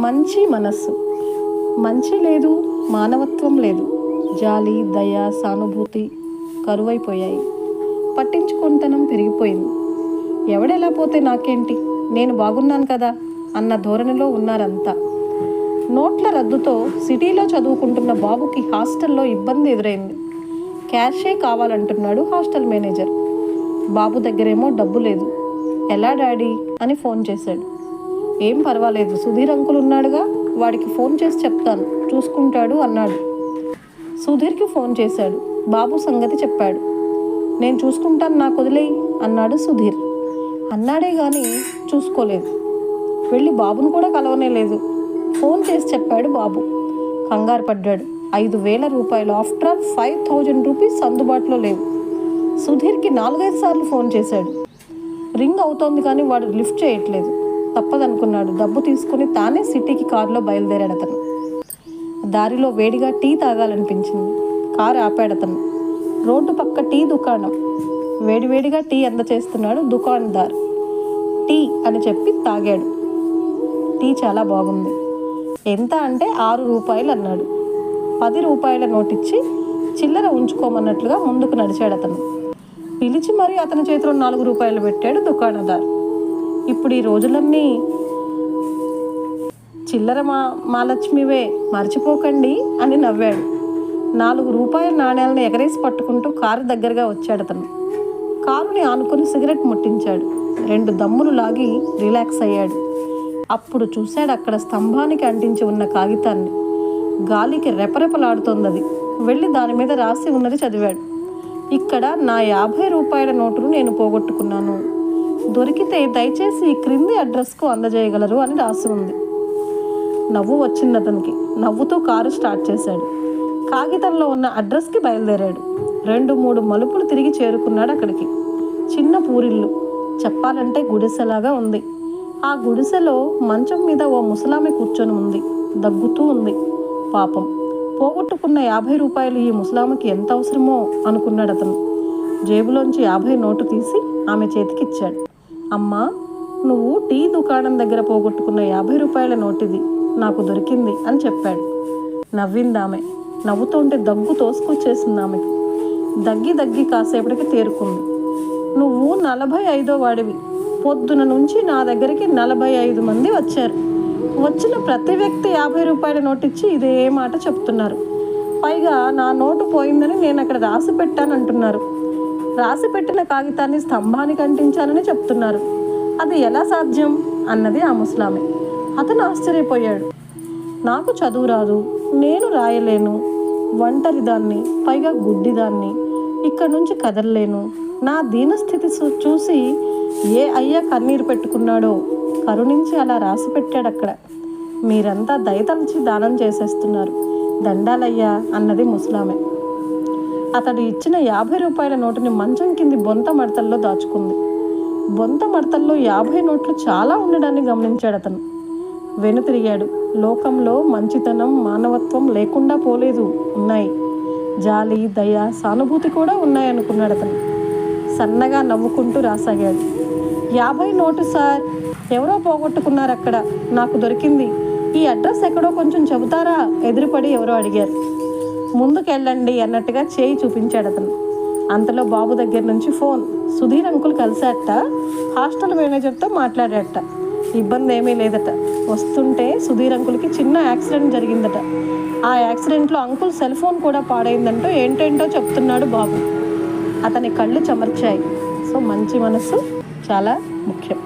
మంచి మనస్సు. మంచి లేదు, మానవత్వం లేదు. జాలి, దయ, సానుభూతి కరువైపోయాయి. పట్టించుకుంటనం పెరిగిపోయింది. ఎవడెలా పోతే నాకేంటి, నేను బాగున్నాను కదా అన్న ధోరణిలో ఉన్నారంతా. నోట్ల రద్దుతో సిటీలో చదువుకుంటున్న బాబుకి హాస్టల్లో ఇబ్బంది ఎదురైంది. క్యాషే కావాలంటున్నాడు హాస్టల్ మేనేజర్. బాబు దగ్గరేమో డబ్బు లేదు. ఎలా డాడీ అని ఫోన్ చేశాడు. ఏం పర్వాలేదు, సుధీర్ అంకుల్ ఉన్నాడుగా, వాడికి ఫోన్ చేసి చెప్తాను, చూసుకుంటాడు అన్నాడు. సుధీర్కి ఫోన్ చేశాడు. బాబు సంగతి చెప్పాడు. నేను చూసుకుంటాను, నాకు వదిలేయి అన్నాడు సుధీర్. అన్నాడే కానీ చూసుకోలేదు. వెళ్ళి బాబును కూడా కలవనే లేదు. ఫోన్ చేసి చెప్పాడు బాబు. కంగారు పడ్డాడు. 5,000 రూపాయలు, ఆఫ్టర్ ఆల్ 5,000 రూపీస్ అందుబాటులో లేవు. సుధీర్కి 4-5 సార్లు ఫోన్ చేశాడు. రింగ్ అవుతోంది కానీ వాడు లిఫ్ట్ చేయట్లేదు. తప్పదనుకున్నాడు. డబ్బు తీసుకుని తానే సిటీకి కారులో బయలుదేరాడు అతను. దారిలో వేడిగా టీ తాగాలనిపించింది. కారు ఆపాడతను. రోడ్డు పక్క టీ దుకాణం. వేడివేడిగా టీ అందచేస్తున్నాడు దుకాణదార్. టీ అని చెప్పి తాగాడు. టీ చాలా బాగుంది. ఎంత అంటే 6 రూపాయలు అన్నాడు. 10 రూపాయల నోటిచ్చి చిల్లర ఉంచుకోమన్నట్లుగా ముందుకు నడిచాడు అతను. పిలిచి మరీ అతని చేతిలో 4 రూపాయలు పెట్టాడు దుకాణదార్. ఇప్పుడు ఈ రోజులన్నీ చిల్లర మా లక్ష్మివే, మర్చిపోకండి అని నవ్వాడు. 4 రూపాయల నాణ్యాలను ఎగరేసి పట్టుకుంటూ కారు దగ్గరగా వచ్చాడు అతను. కారుని ఆనుకొని సిగరెట్ ముట్టించాడు. 2 దమ్ములు లాగి రిలాక్స్ అయ్యాడు. అప్పుడు చూశాడు అక్కడ స్తంభానికి అంటించి ఉన్న కాగితాన్ని. గాలికి రెపరెపలాడుతోంది. వెళ్ళి దాని మీద రాసి ఉన్నది చదివాడు. ఇక్కడ నా 50 రూపాయల నోటును నేను పోగొట్టుకున్నాను. దొరికితే దయచేసి ఈ క్రింది అడ్రస్కు అందజేయగలరు అని రాసి ఉంది. నవ్వు వచ్చింది అతనికి. నవ్వుతూ కారు స్టార్ట్ చేశాడు. కాగితంలో ఉన్న అడ్రస్కి బయలుదేరాడు. 2-3 మలుపులు తిరిగి చేరుకున్నాడు అక్కడికి. చిన్న పూరిల్లు, చెప్పాలంటే గుడిసెలాగా ఉంది. ఆ గుడిసెలో మంచం మీద ఓ ముసలామె కూర్చొని ఉంది. దగ్గుతూ ఉంది. పాపం, పోగొట్టుకున్న 50 రూపాయలు ఈ ముసలామెకి ఎంత అవసరమో అనుకున్నాడు అతను. జేబులోంచి 50 నోటు తీసి ఆమె చేతికిచ్చాడు. అమ్మా, నువ్వు టీ దుకాణం దగ్గర పోగొట్టుకున్న 50 రూపాయల నోటిది, నాకు దొరికింది అని చెప్పాడు. నవ్విందామె. నవ్వుతుంటే దగ్గు తోసుకొచ్చేసింది ఆమెకి. దగ్గి కాసేపటికి తేరుకుంది. నువ్వు 45వ వాడివి. పొద్దున నుంచి నా దగ్గరికి 45 మంది వచ్చారు. వచ్చిన ప్రతి వ్యక్తి 50 రూపాయల నోటిచ్చి ఇదే మాట చెప్తున్నారు. పైగా నా నోటు పోయిందని నేను అక్కడ రాసి పెట్టానంటున్నారు. రాసి పెట్టిన కాగితాన్ని స్తంభానికి అంటించానని చెప్తున్నారు. అది ఎలా సాధ్యం అన్నది ఆ ముసలామె. అతను ఆశ్చర్యపోయాడు. నాకు చదువు రాదు, నేను రాయలేను, ఒంటరిదాన్ని, పైగా గుడ్డిదాన్ని, ఇక్కడి నుంచి కదలలేను. నా దీనస్థితి చూసి ఏ అయ్య కన్నీరు పెట్టుకున్నాడో కరుణించి అలా రాసి పెట్టాడు అక్కడ. మీరంతా దయతలిచి దానం చేసేస్తున్నారు, దండాలయ్యా అన్నది ముసలామె. అతడు ఇచ్చిన 50 రూపాయల నోటుని మంచం కింది బొంత మడతల్లో దాచుకుంది. బొంత మడతల్లో 50 నోట్లు చాలా ఉండడాన్ని గమనించాడు అతను. వెనుతిరిగాడు. లోకంలో మంచితనం, మానవత్వం లేకుండా పోలేదు, ఉన్నాయి. జాలి, దయ, సానుభూతి కూడా ఉన్నాయనుకున్నాడు అతను. సన్నగా నవ్వుకుంటూ రాసాగాడు. 50 నోటు సార్, ఎవరో పోగొట్టుకున్నారు అక్కడ, నాకు దొరికింది. ఈ అడ్రస్ ఎక్కడో కొంచెం చెబుతారా? ఎదురుపడి ఎవరో అడిగారు. ముందుకెళ్ళండి అన్నట్టుగా చేయి చూపించాడు అతను. అంతలో బాబు దగ్గర నుంచి ఫోన్. సుధీర్ అంకుల్ కలిశాట. హాస్టల్ మేనేజర్తో మాట్లాడాట. ఇబ్బంది ఏమీ లేదట. వస్తుంటే సుధీర్ అంకుల్కి చిన్న యాక్సిడెంట్ జరిగిందట. ఆ యాక్సిడెంట్లో అంకుల్ సెల్ ఫోన్ కూడా పాడైందంటూ ఏంటేంటో చెప్తున్నాడు బాబు. అతని కళ్ళు చెమర్చాయి. సో మంచి మనసు చాలా ముఖ్యం.